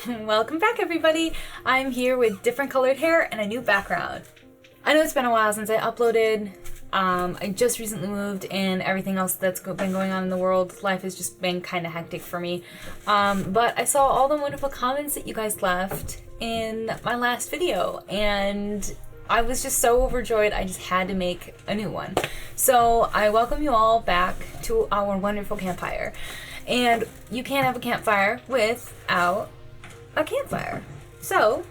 Welcome back, everybody. I'm here with different colored hair and a new background. I know it's been a while since I uploaded. I just recently moved and everything else that's been going on in the world. Life has just been kind of hectic for me. But I saw all the wonderful comments that you guys left in my last video and I was just so overjoyed I just had to make a new one. So I welcome you all back to our wonderful campfire. And you can't have a campfire without a campfire. So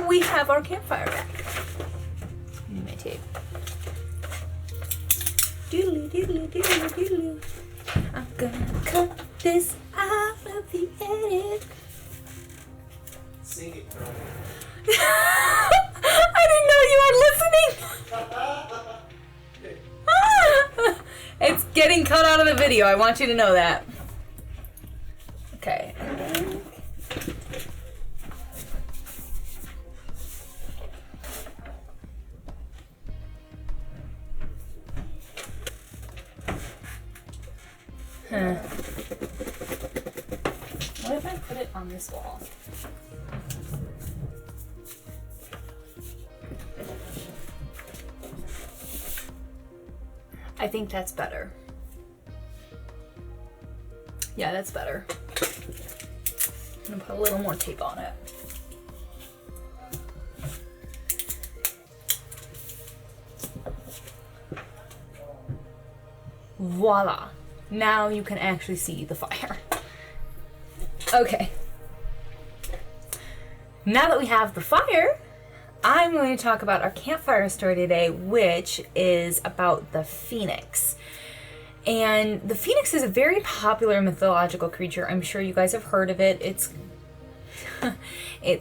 we have our campfire back. Need my tape. Doodly doodly doodly doodly. I'm gonna cut this out of the edit. Sing it, bro. I didn't know you were listening. It's getting cut out of the video. I want you to know that. Okay. What if I put it on this wall? I think that's better. Yeah, that's better. I'm gonna put a little more tape on it. Voila! Now you can actually see the fire. Okay. Now that we have the fire, I'm going to talk about our campfire story today, which is about the phoenix. And the phoenix is a very popular mythological creature. I'm sure you guys have heard of it. It's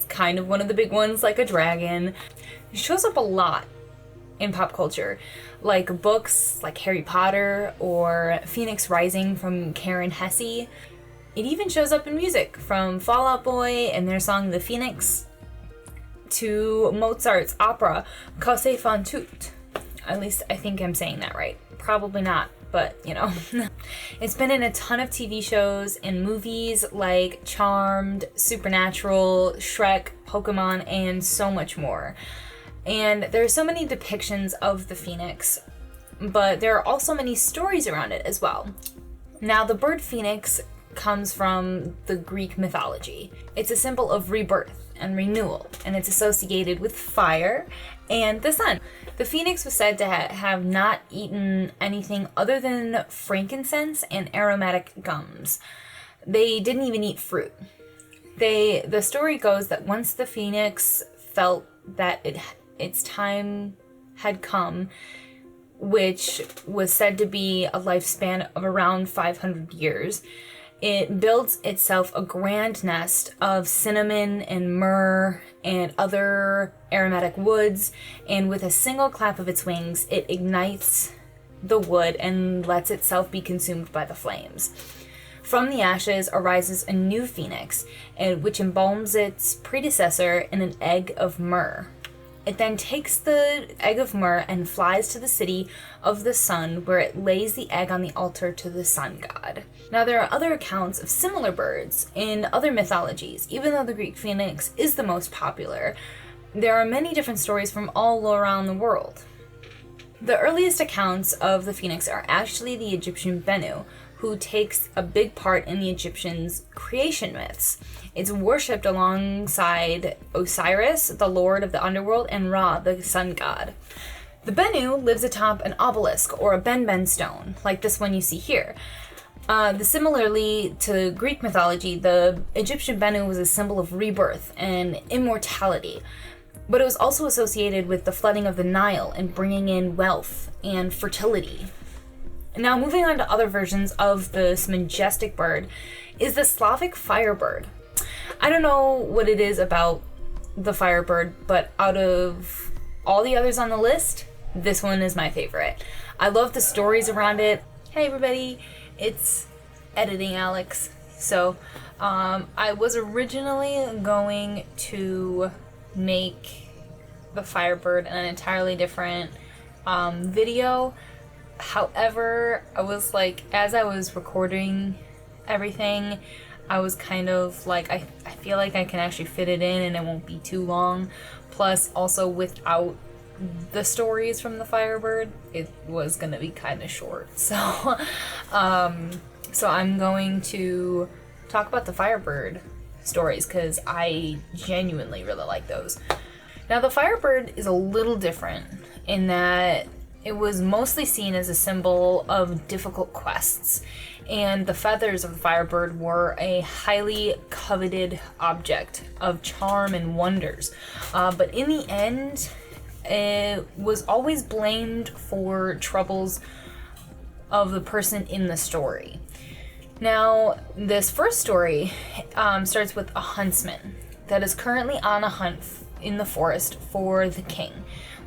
kind of one of the big ones, like a dragon. It shows up a lot in pop culture, like books like Harry Potter or Phoenix Rising from Karen Hesse. It even shows up in music, from Fall Out Boy and their song The Phoenix to Mozart's opera Causse fan tutte. At least I think I'm saying that right. Probably not, but you know. It's been in a ton of TV shows and movies like Charmed, Supernatural, Shrek, Pokemon, and so much more. And there are so many depictions of the phoenix, but there are also many stories around it as well. Now, the bird phoenix comes from the Greek mythology. It's a symbol of rebirth and renewal, and it's associated with fire and the sun. The phoenix was said to have not eaten anything other than frankincense and aromatic gums. They didn't even eat fruit. The story goes that once the phoenix felt that its time had come, which was said to be a lifespan of around 500 years, it builds itself a grand nest of cinnamon and myrrh and other aromatic woods, and with a single clap of its wings, it ignites the wood and lets itself be consumed by the flames. From the ashes arises a new phoenix, which embalms its predecessor in an egg of myrrh. It then takes the egg of myrrh and flies to the city of the sun, where it lays the egg on the altar to the sun god. Now, there are other accounts of similar birds in other mythologies. Even though the Greek phoenix is the most popular, there are many different stories from all around the world. The earliest accounts of the phoenix are actually the Egyptian Bennu, who takes a big part in the Egyptians' creation myths. It's worshipped alongside Osiris, the lord of the underworld, and Ra, the sun god. The Bennu lives atop an obelisk or a Ben stone, like this one you see here. Similarly to Greek mythology, the Egyptian Bennu was a symbol of rebirth and immortality, but it was also associated with the flooding of the Nile and bringing in wealth and fertility. Now, moving on to other versions of this majestic bird is the Slavic firebird. I don't know what it is about the firebird, but out of all the others on the list, this one is my favorite. I love the stories around it. Hey everybody, it's editing Alex. So I was originally going to make the firebird in an entirely different video. However, I was like, as I was recording everything, I was kind of like, I feel like I can actually fit it in and it won't be too long. Plus, also without the stories from the Firebird, it was gonna be kind of short. So, so I'm going to talk about the Firebird stories because I genuinely really like those. Now, the Firebird is a little different in that it was mostly seen as a symbol of difficult quests, and the feathers of the Firebird were a highly coveted object of charm and wonders. But in the end, it was always blamed for troubles of the person in the story. Now, this first story starts with a huntsman that is currently on a hunt in the forest for the king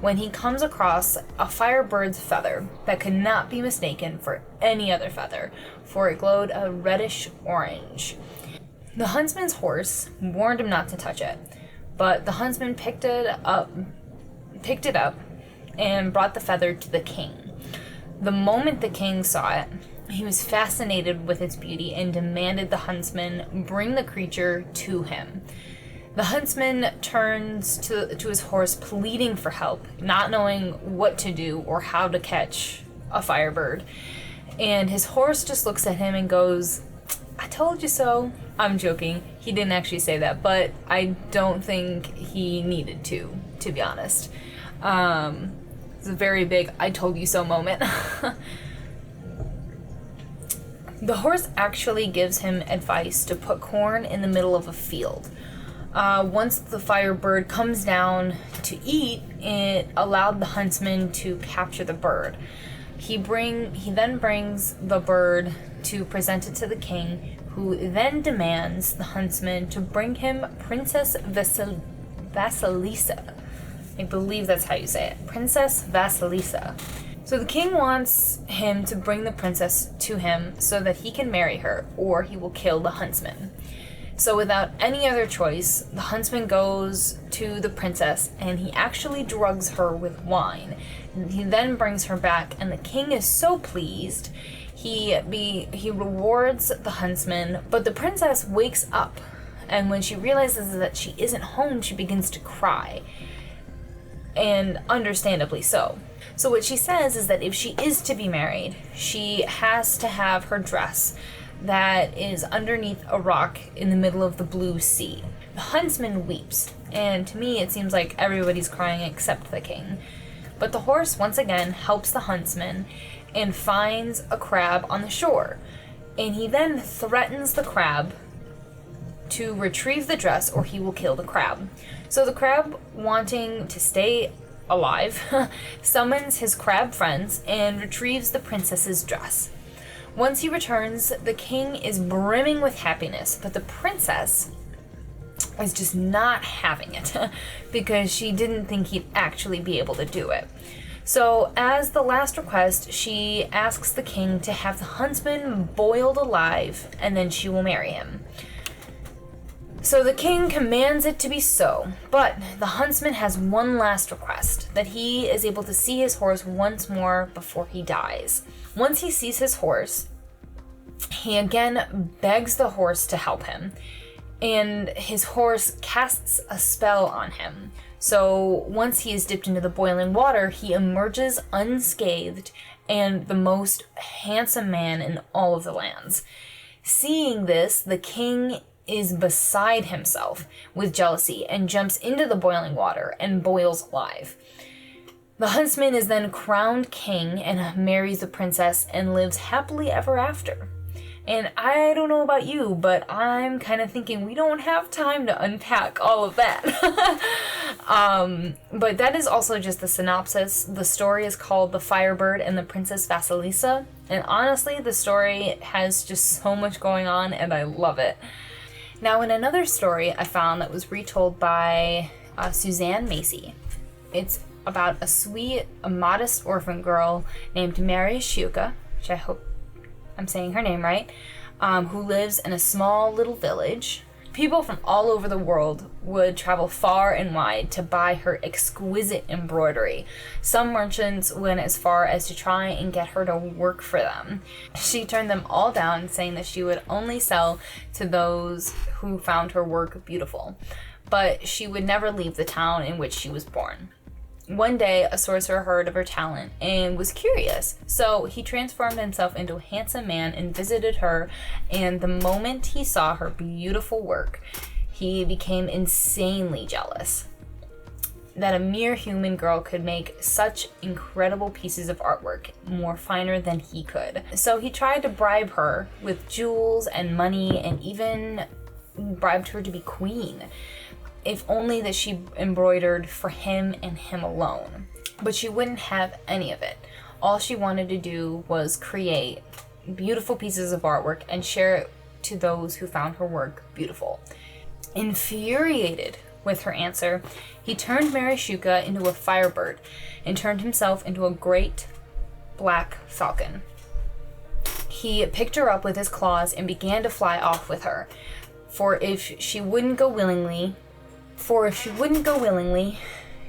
when he comes across a firebird's feather that could not be mistaken for any other feather, for it glowed a reddish orange. The huntsman's horse warned him not to touch it, but the huntsman picked it up and brought the feather to the king. The moment the king saw it, he was fascinated with its beauty and demanded the huntsman bring the creature to him. The huntsman turns to his horse, pleading for help, not knowing what to do or how to catch a firebird. And his horse just looks at him and goes, "I told you so." I'm joking. He didn't actually say that, but I don't think he needed to be honest. It's a very big "I told you so" moment. The horse actually gives him advice to put corn in the middle of a field. Once the firebird comes down to eat, it allowed the huntsman to capture the bird. He then brings the bird to present it to the king, who then demands the huntsman to bring him Princess Vasilisa. I believe that's how you say it. Princess Vasilisa. So the king wants him to bring the princess to him so that he can marry her, or he will kill the huntsman. So without any other choice, the huntsman goes to the princess and he actually drugs her with wine. He then brings her back, and the king is so pleased. He rewards the huntsman, but the princess wakes up, and when she realizes that she isn't home, she begins to cry. And understandably so. So what she says is that if she is to be married, she has to have her dress that is underneath a rock in the middle of the blue sea. The huntsman weeps, and to me it seems like everybody's crying except the king. But the horse once again helps the huntsman and finds a crab on the shore, and he then threatens the crab to retrieve the dress or he will kill the crab. So the crab, wanting to stay alive, summons his crab friends and retrieves the princess's dress. Once he returns, the king is brimming with happiness, but the princess is just not having it because she didn't think he'd actually be able to do it. So as the last request, she asks the king to have the huntsman boiled alive, and then she will marry him. So the king commands it to be so, but the huntsman has one last request, that he is able to see his horse once more before he dies. Once he sees his horse, he again begs the horse to help him, and his horse casts a spell on him. So once he is dipped into the boiling water, he emerges unscathed and the most handsome man in all of the lands. Seeing this, the king is beside himself with jealousy and jumps into the boiling water and boils alive. The huntsman is then crowned king and marries the princess and lives happily ever after. And I don't know about you, but I'm kind of thinking we don't have time to unpack all of that. But that is also just the synopsis. The story is called The Firebird and the Princess Vasilisa. And honestly, the story has just so much going on and I love it. Now, in another story I found that was retold by Suzanne Macy, it's about a modest orphan girl named Mary Shuka, which I hope I'm saying her name right, who lives in a small little village. People from all over the world would travel far and wide to buy her exquisite embroidery. Some merchants went as far as to try and get her to work for them. She turned them all down, saying that she would only sell to those who found her work beautiful. But she would never leave the town in which she was born. One day, a sorcerer heard of her talent and was curious, so he transformed himself into a handsome man and visited her, and the moment he saw her beautiful work, he became insanely jealous that a mere human girl could make such incredible pieces of artwork, more finer than he could. So he tried to bribe her with jewels and money, and even bribed her to be queen, if only that she embroidered for him and him alone. But she wouldn't have any of it. All she wanted to do was create beautiful pieces of artwork and share it to those who found her work beautiful. Infuriated with her answer, he turned Marishuka into a firebird and turned himself into a great black falcon. He picked her up with his claws and began to fly off with her. For if she wouldn't go willingly,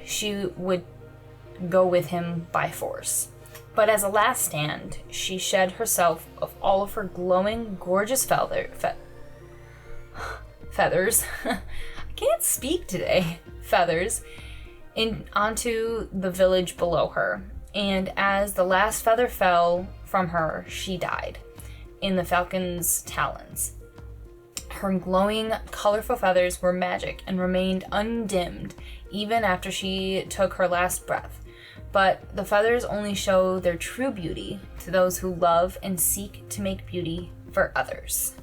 she would go with him by force. But as a last stand, she shed herself of all of her glowing, gorgeous feathers. I can't speak today. Feathers onto the village below her. And as the last feather fell from her, she died in the falcon's talons. Her glowing, colorful feathers were magic and remained undimmed even after she took her last breath. But the feathers only show their true beauty to those who love and seek to make beauty for others.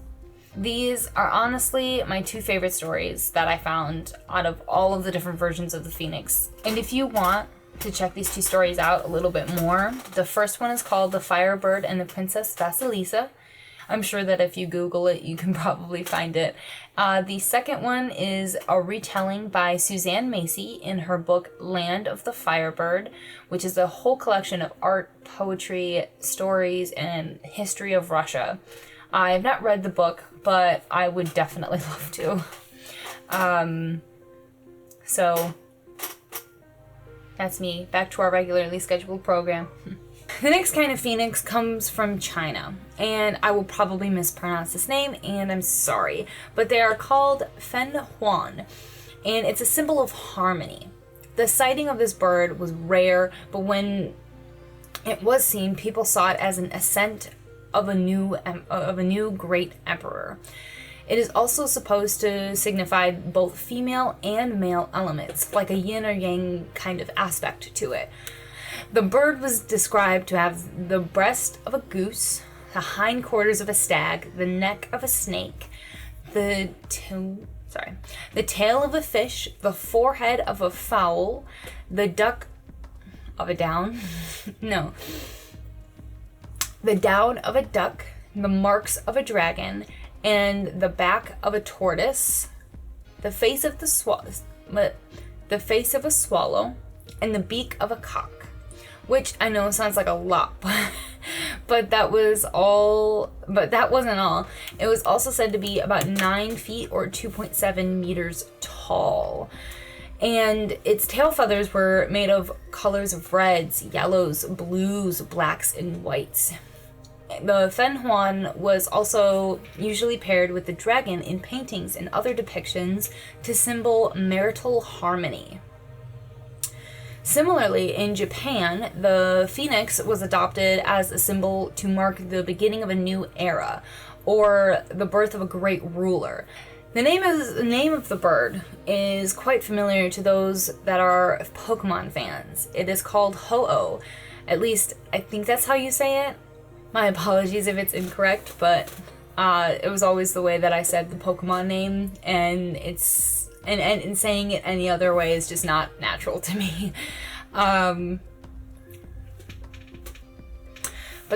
These are honestly my two favorite stories that I found out of all of the different versions of the Phoenix. And if you want to check these two stories out a little bit more, the first one is called The Firebird and the Princess Vasilisa. I'm sure that if you Google it, you can probably find it. The second one is a retelling by Suzanne Macy in her book Land of the Firebird, which is a whole collection of art, poetry, stories, and history of Russia. I have not read the book, but I would definitely love to. So that's me. Back to our regularly scheduled program. The next kind of phoenix comes from China, and I will probably mispronounce this name, and I'm sorry, but they are called Fen Huan, and it's a symbol of harmony. The sighting of this bird was rare, but when it was seen, people saw it as an ascent of a new great emperor. It is also supposed to signify both female and male elements, like a yin or yang kind of aspect to it. The bird was described to have the breast of a goose, the hindquarters of a stag, the neck of a snake, the tail of a fish, the forehead of a fowl, the down of a duck, the marks of a dragon, and the back of a tortoise, the face of a swallow, and the beak of a cock. Which I know sounds like a lot, but that wasn't all. It was also said to be about 9 feet or 2.7 meters tall. And its tail feathers were made of colors of reds, yellows, blues, blacks, and whites. The Fen Huan was also usually paired with the dragon in paintings and other depictions to symbol marital harmony. Similarly, in Japan, the phoenix was adopted as a symbol to mark the beginning of a new era, or the birth of a great ruler. The name of the bird is quite familiar to those that are Pokemon fans. It is called Ho-Oh. At least, I think that's how you say it. My apologies if it's incorrect, but it was always the way that I said the Pokemon name, and and saying it any other way is just not natural to me. But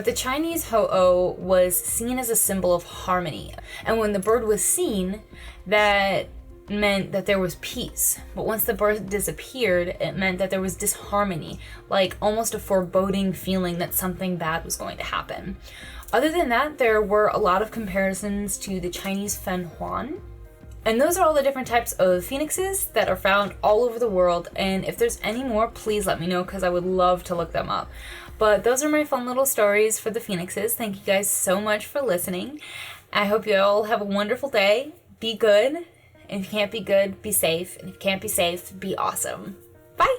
the Chinese Ho-Oh was seen as a symbol of harmony. And when the bird was seen, that meant that there was peace. But once the bird disappeared, it meant that there was disharmony, like almost a foreboding feeling that something bad was going to happen. Other than that, there were a lot of comparisons to the Chinese Fen Huan And those are all the different types of phoenixes that are found all over the world. And if there's any more, please let me know because I would love to look them up. But those are my fun little stories for the phoenixes. Thank you guys so much for listening. I hope you all have a wonderful day. Be good. And if you can't be good, be safe. And if you can't be safe, be awesome. Bye!